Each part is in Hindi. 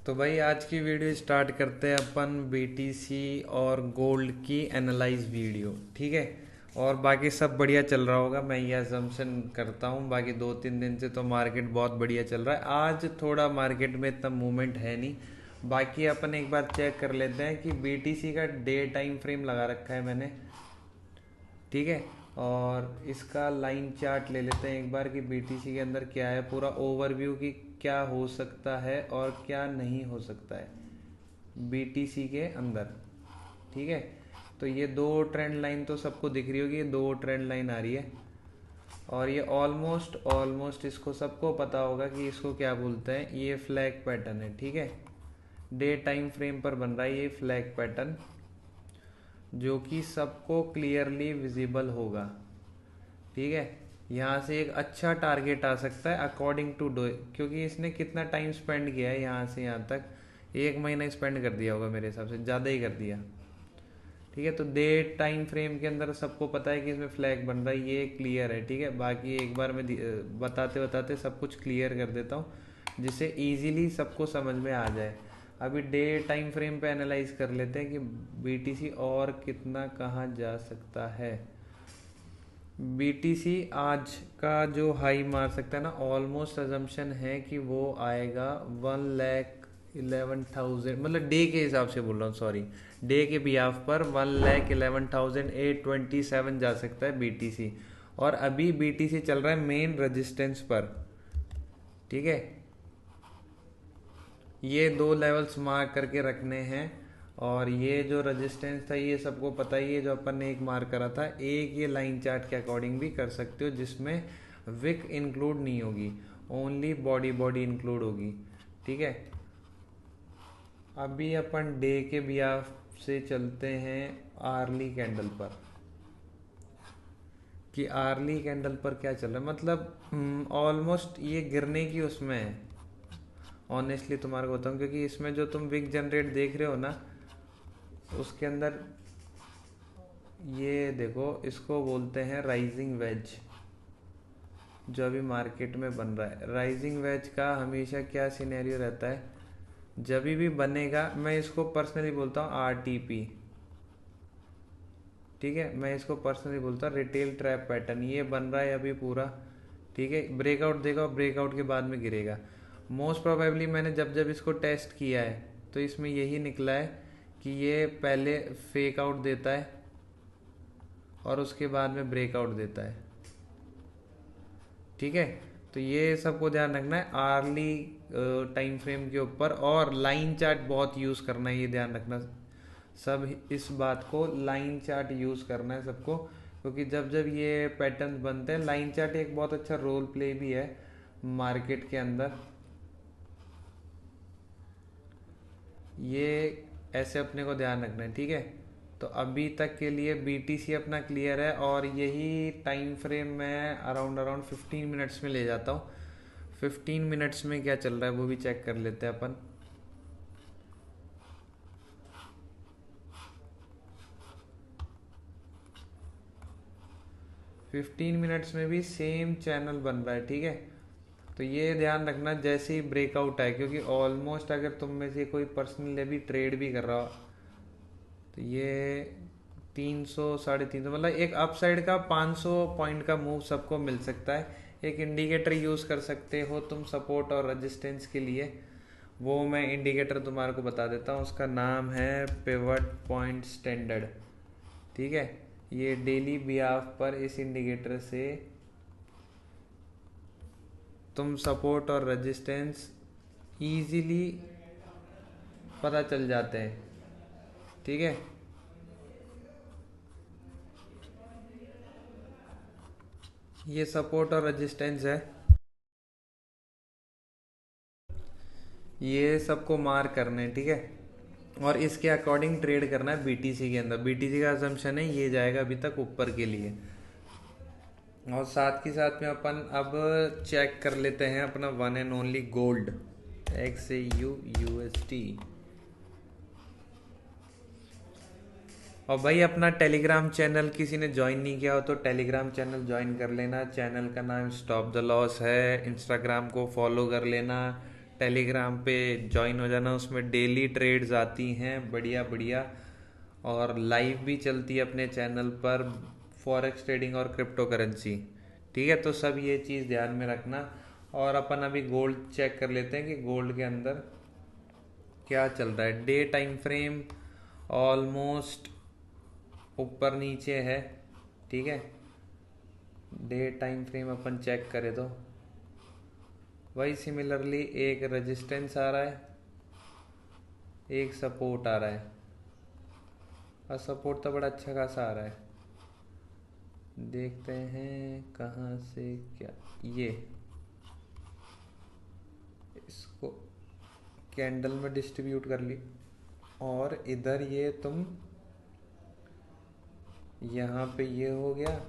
तो भाई आज की वीडियो स्टार्ट करते हैं अपन बीटीसी और गोल्ड की एनालाइज वीडियो। ठीक है। और बाकी सब बढ़िया चल रहा होगा, मैं ये अजम्पशन करता हूँ। बाकी 2-3 दिन से तो मार्केट बहुत बढ़िया चल रहा है। आज थोड़ा मार्केट में इतना मूवमेंट है नहीं। बाकी अपन एक बार चेक कर लेते हैं कि बीटीसी का डे टाइम फ्रेम लगा रखा है मैंने। ठीक है। और इसका लाइन चार्ट ले लेते हैं एक बार कि बीटीसी के अंदर क्या है, पूरा ओवरव्यू कि क्या हो सकता है और क्या नहीं हो सकता है बीटीसी के अंदर। ठीक है। तो ये दो ट्रेंड लाइन तो सबको दिख रही होगी, ये दो ट्रेंड लाइन आ रही है। और ये ऑलमोस्ट ऑलमोस्ट इसको सबको पता होगा कि इसको क्या बोलते हैं। ये फ्लैग पैटर्न है। ठीक है। डे टाइम फ्रेम पर बन रहा है ये फ्लैग पैटर्न, जो कि सबको क्लियरली विजिबल होगा। ठीक है। यहाँ से एक अच्छा टारगेट आ सकता है अकॉर्डिंग टू डो, क्योंकि इसने कितना टाइम स्पेंड किया है यहाँ से यहाँ तक। 1 महीना स्पेंड कर दिया होगा मेरे हिसाब से, ज़्यादा ही कर दिया। ठीक है। तो डे टाइम फ्रेम के अंदर सबको पता है कि इसमें फ्लैग बन रहा है, ये क्लियर है। ठीक है। बाकी एक बार मैं बताते बताते सब कुछ क्लियर कर देता हूँ, जिससे इजीली सबको समझ में आ जाए। अभी डे टाइम फ्रेम पे एनालाइज कर लेते हैं कि बीटीसी और कितना कहाँ जा सकता है। बीटीसी आज का जो हाई मार सकता है ना, ऑलमोस्ट अजम्पशन है कि वो आएगा 1,11,000, मतलब डे के हिसाब से बोल रहा हूँ, सॉरी, डे के बिहाफ पर 1,11,827 जा सकता है बीटीसी। और अभी बीटीसी चल रहा है मेन रेजिस्टेंस पर। ठीक है। ये दो लेवल्स मार्क करके रखने हैं। और ये जो रेजिस्टेंस था ये सबको पता ही है, जो अपन ने एक मार्क करा था। एक ये लाइन चार्ट के अकॉर्डिंग भी कर सकते हो, जिसमें विक इंक्लूड नहीं होगी, ओनली बॉडी बॉडी इंक्लूड होगी। ठीक है। अभी अपन डे के बिहाफ से चलते हैं आर्ली कैंडल पर, कि आर्ली कैंडल पर क्या चल रहा है। मतलब ऑलमोस्ट ये गिरने की उसमें है, ऑनेस्टली तुम्हारे को बताऊँ, क्योंकि इसमें जो तुम विक जनरेट देख रहे हो ना, उसके अंदर ये देखो, इसको बोलते हैं राइजिंग वेज, जो अभी मार्केट में बन रहा है। राइजिंग वेज का हमेशा क्या सिनेरियो रहता है, जब भी बनेगा, मैं इसको पर्सनली बोलता हूँ आरटीपी। ठीक है। मैं इसको पर्सनली बोलता हूँ रिटेल ट्रैप पैटर्न। ये बन रहा है अभी पूरा। ठीक है। ब्रेकआउट देगा, ब्रेकआउट के बाद में गिरेगा। मोस्ट प्रोबेबली मैंने जब जब इसको टेस्ट किया है तो इसमें यही निकला है कि ये पहले फेक आउट देता है और उसके बाद में ब्रेकआउट देता है। ठीक है। तो ये सबको ध्यान रखना है आर्ली टाइम फ्रेम के ऊपर, और लाइन चार्ट बहुत यूज़ करना है, ये ध्यान रखना सब। इस बात को लाइन चार्ट यूज़ करना है सबको, क्योंकि जब जब ये पैटर्न्स बनते हैं, लाइन चार्ट एक बहुत अच्छा रोल प्ले भी है मार्केट के अंदर। ये ऐसे अपने को ध्यान रखना है। ठीक है। तो अभी तक के लिए बीटीसी अपना क्लियर है, और यही टाइम फ्रेम मैं अराउंड अराउंड 15 मिनट्स में ले जाता हूँ। 15 मिनट्स में क्या चल रहा है वो भी चेक कर लेते हैं अपन। 15 मिनट्स में भी सेम चैनल बन रहा है। ठीक है। तो ये ध्यान रखना जैसे ही ब्रेकआउट आए, क्योंकि ऑलमोस्ट अगर तुम में से कोई पर्सनल अभी ट्रेड भी कर रहा हो, तो ये 300 350, मतलब एक अपसाइड का 500 पॉइंट का मूव सबको मिल सकता है। एक इंडिकेटर यूज़ कर सकते हो तुम सपोर्ट और रेजिस्टेंस के लिए। वो मैं इंडिकेटर तुम्हारे को बता देता हूँ, उसका नाम है पिवट पॉइंट स्टैंडर्ड। ठीक है। ये डेली बिहाफ पर इस इंडिकेटर से तुम सपोर्ट और रेजिस्टेंस इजीली पता चल जाते हैं। ठीक है। ये सपोर्ट और रेजिस्टेंस है, ये सबको मार्क करने। ठीक है। और इसके अकॉर्डिंग ट्रेड करना है बीटीसी के अंदर। बीटीसी का असम्पशन है ये जाएगा अभी तक ऊपर के लिए। और साथ के साथ में अपन अब चेक कर लेते हैं अपना one and only gold, XAU USD। और भाई अपना टेलीग्राम चैनल किसी ने ज्वाइन नहीं किया हो तो टेलीग्राम चैनल ज्वाइन कर लेना। चैनल का नाम स्टॉप द लॉस है। इंस्टाग्राम को फॉलो कर लेना, टेलीग्राम पे ज्वाइन हो जाना, उसमें डेली ट्रेड्स आती हैं बढ़िया बढ़िया, और लाइव भी चलती है अपने चैनल पर फॉरेक्स ट्रेडिंग और क्रिप्टो करेंसी। ठीक है, तो सब ये चीज़ ध्यान में रखना। और अपन अभी गोल्ड चेक कर लेते हैं कि गोल्ड के अंदर क्या चल रहा है। डे टाइम फ्रेम ऑलमोस्ट ऊपर नीचे है। ठीक है, डे टाइम फ्रेम अपन चेक करें तो वही सिमिलरली एक रेजिस्टेंस आ रहा है, एक सपोर्ट आ रहा है, और सपोर्ट तो बड़ा अच्छा खासा आ रहा है। देखते हैं कहाँ से क्या, ये इसको कैंडल में डिस्ट्रीब्यूट कर ली, और इधर ये तुम यहाँ पे ये हो गया,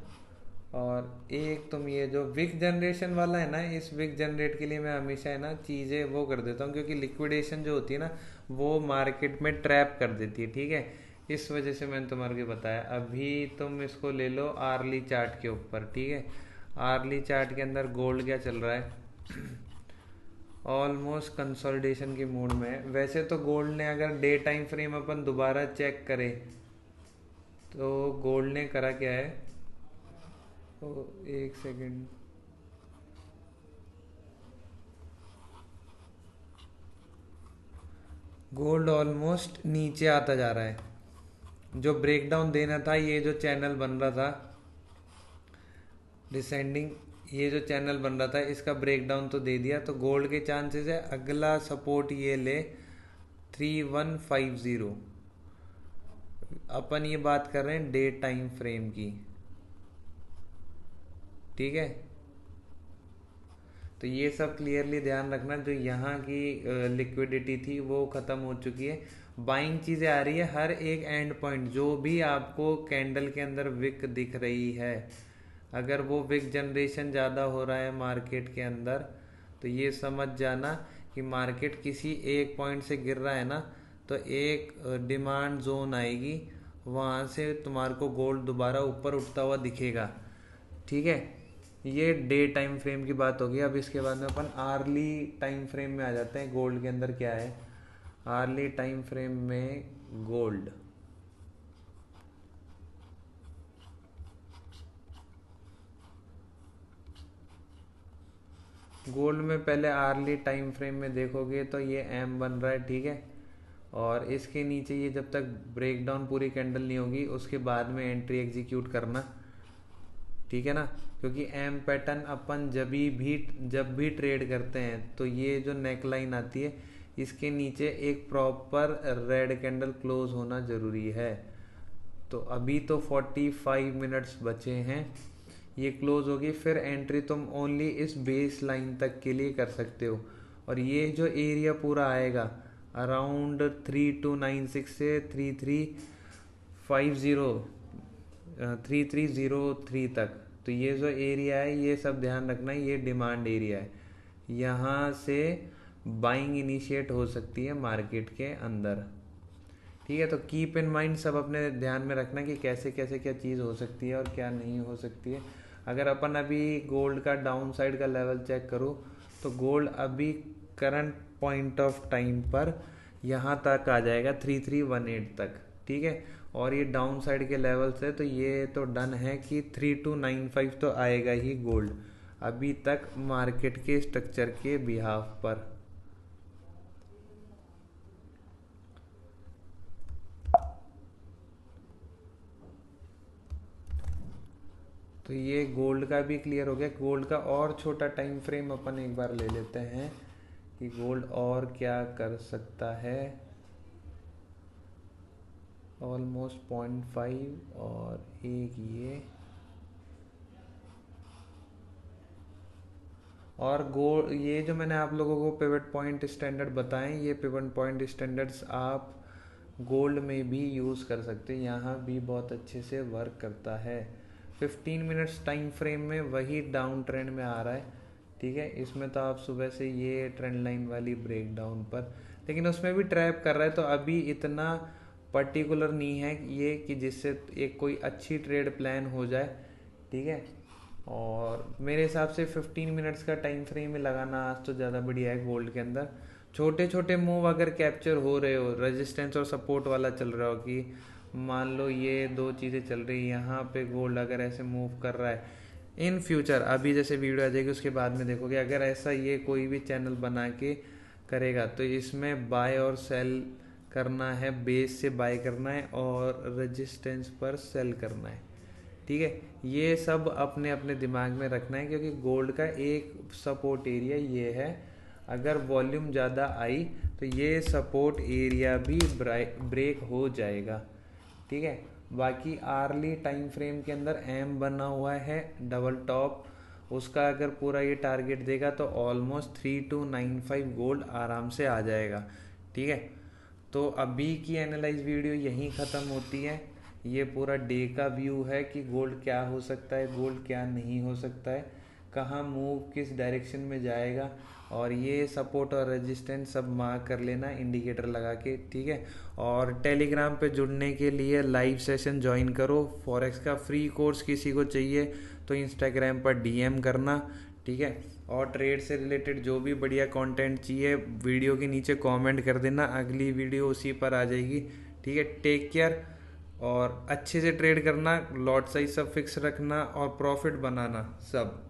और एक तुम ये जो विक जनरेशन वाला है ना, इस विक जनरेट के लिए मैं हमेशा है ना चीज़ें वो कर देता हूँ, क्योंकि लिक्विडेशन जो होती है ना वो मार्केट में ट्रैप कर देती है। ठीक है, इस वजह से मैंने तुम्हारे को बताया। अभी तुम इसको ले लो आर्ली चार्ट के ऊपर। ठीक है, आर्ली चार्ट के अंदर गोल्ड क्या चल रहा है, ऑलमोस्ट कंसोलिडेशन के मूड में है। वैसे तो गोल्ड ने अगर डे टाइम फ्रेम अपन दोबारा चेक करें तो गोल्ड ने करा क्या है, तो एक सेकेंड, गोल्ड ऑलमोस्ट नीचे आता जा रहा है। जो ब्रेकडाउन देना था, ये जो चैनल बन रहा था डिसेंडिंग, ये जो चैनल बन रहा था इसका ब्रेकडाउन तो दे दिया, तो गोल्ड के चांसेस है अगला सपोर्ट ये ले 3150। अपन ये बात कर रहे हैं डे टाइम फ्रेम की। ठीक है, तो ये सब क्लियरली ध्यान रखना। जो यहाँ की लिक्विडिटी थी वो ख़त्म हो चुकी है, बाइंग चीज़ें आ रही है हर एक एंड पॉइंट। जो भी आपको कैंडल के अंदर विक दिख रही है, अगर वो विक जनरेशन ज़्यादा हो रहा है मार्केट के अंदर, तो ये समझ जाना कि मार्केट किसी एक पॉइंट से गिर रहा है ना, तो एक डिमांड जोन आएगी, वहाँ से तुम्हारे को गोल्ड दोबारा ऊपर उठता हुआ दिखेगा। ठीक है, ये डे टाइम फ्रेम की बात होगी। अब इसके बाद में अपन आर्ली टाइम फ्रेम में आ जाते हैं। गोल्ड के अंदर क्या है, आर्ली टाइम फ्रेम में गोल्ड, गोल्ड में पहले आर्ली टाइम फ्रेम में देखोगे तो ये एम बन रहा है। ठीक है, और इसके नीचे ये जब तक ब्रेकडाउन पूरी कैंडल नहीं होगी उसके बाद में एंट्री एग्जीक्यूट करना। ठीक है ना, क्योंकि एम पैटर्न अपन जब भी ट्रेड करते हैं तो ये जो नेक लाइन आती है इसके नीचे एक प्रॉपर रेड कैंडल क्लोज होना ज़रूरी है। तो अभी तो 45 मिनट्स बचे हैं, ये क्लोज होगी, फिर एंट्री तुम ओनली इस बेस लाइन तक के लिए कर सकते हो। और ये जो एरिया पूरा आएगा अराउंड 3296 से 3303 तक, तो ये जो एरिया है ये सब ध्यान रखना, ये डिमांड एरिया है। यहाँ से बाइंग इनिशिएट हो सकती है मार्केट के अंदर। ठीक है, तो कीप इन माइंड, सब अपने ध्यान में रखना कि कैसे कैसे क्या चीज़ हो सकती है और क्या नहीं हो सकती है। अगर अपन अभी गोल्ड का डाउन साइड का लेवल चेक करूँ तो गोल्ड अभी करंट पॉइंट ऑफ टाइम पर यहाँ तक आ जाएगा 3318 तक। ठीक है, और ये डाउन साइड के लेवल्स है, तो ये तो डन है कि 3295 तो आएगा ही गोल्ड अभी तक मार्केट के स्ट्रक्चर के बिहाफ पर। तो ये गोल्ड का भी क्लियर हो गया। गोल्ड का और छोटा टाइम फ्रेम अपन एक बार ले लेते हैं कि गोल्ड और क्या कर सकता है। ऑलमोस्ट 0.5 और एक ये, और गोल्ड ये जो मैंने आप लोगों को पिवट पॉइंट स्टैंडर्ड बताएं, ये पिवट पॉइंट स्टैंडर्ड्स आप गोल्ड में भी यूज़ कर सकते हैं, यहाँ भी बहुत अच्छे से वर्क करता है। 15 मिनट्स टाइम फ्रेम में वही डाउन ट्रेंड में आ रहा है। ठीक है, इसमें तो आप सुबह से ये ट्रेंड लाइन वाली ब्रेक डाउन पर, लेकिन उसमें भी ट्रैप कर रहा है, तो अभी इतना पर्टिकुलर नहीं है ये कि जिससे एक कोई अच्छी ट्रेड प्लान हो जाए। ठीक है, और मेरे हिसाब से 15 मिनट्स का टाइम फ्रेम में लगाना आज तो ज़्यादा बढ़िया है गोल्ड के अंदर। छोटे छोटे मूव अगर कैप्चर हो रहे हो, रेजिस्टेंस और सपोर्ट वाला चल रहा हो कि मान लो ये दो चीज़ें चल रही, यहाँ पे गोल्ड अगर ऐसे मूव कर रहा है, इन फ्यूचर अभी जैसे वीडियो आ जाएगी उसके बाद में देखोगे, अगर ऐसा ये कोई भी चैनल बना के करेगा तो इसमें बाय और सेल करना है, बेस से बाय करना है और रेजिस्टेंस पर सेल करना है। ठीक है, ये सब अपने अपने दिमाग में रखना है, क्योंकि गोल्ड का एक सपोर्ट एरिया ये है, अगर वॉल्यूम ज़्यादा आई तो ये सपोर्ट एरिया भी ब्रेक हो जाएगा। ठीक है, बाकी आर्ली टाइम फ्रेम के अंदर एम बना हुआ है डबल टॉप, उसका अगर पूरा ये टारगेट देगा तो ऑलमोस्ट 3295 गोल्ड आराम से आ जाएगा। ठीक है, तो अभी की एनालाइज वीडियो यहीं ख़त्म होती है। ये पूरा डे का व्यू है कि गोल्ड क्या हो सकता है, गोल्ड क्या नहीं हो सकता है, कहाँ मूव किस डायरेक्शन में जाएगा, और ये सपोर्ट और रेजिस्टेंस सब मार्क कर लेना इंडिकेटर लगा के। ठीक है, और टेलीग्राम पे जुड़ने के लिए लाइव सेशन ज्वाइन करो। फॉरेक्स का फ्री कोर्स किसी को चाहिए तो इंस्टाग्राम पर डीएम करना। ठीक है, और ट्रेड से रिलेटेड जो भी बढ़िया कंटेंट चाहिए वीडियो के नीचे कमेंट कर देना, अगली वीडियो उसी पर आ जाएगी। ठीक है, टेक केयर और अच्छे से ट्रेड करना, लॉट साइज सब फिक्स रखना और प्रॉफिट बनाना सब।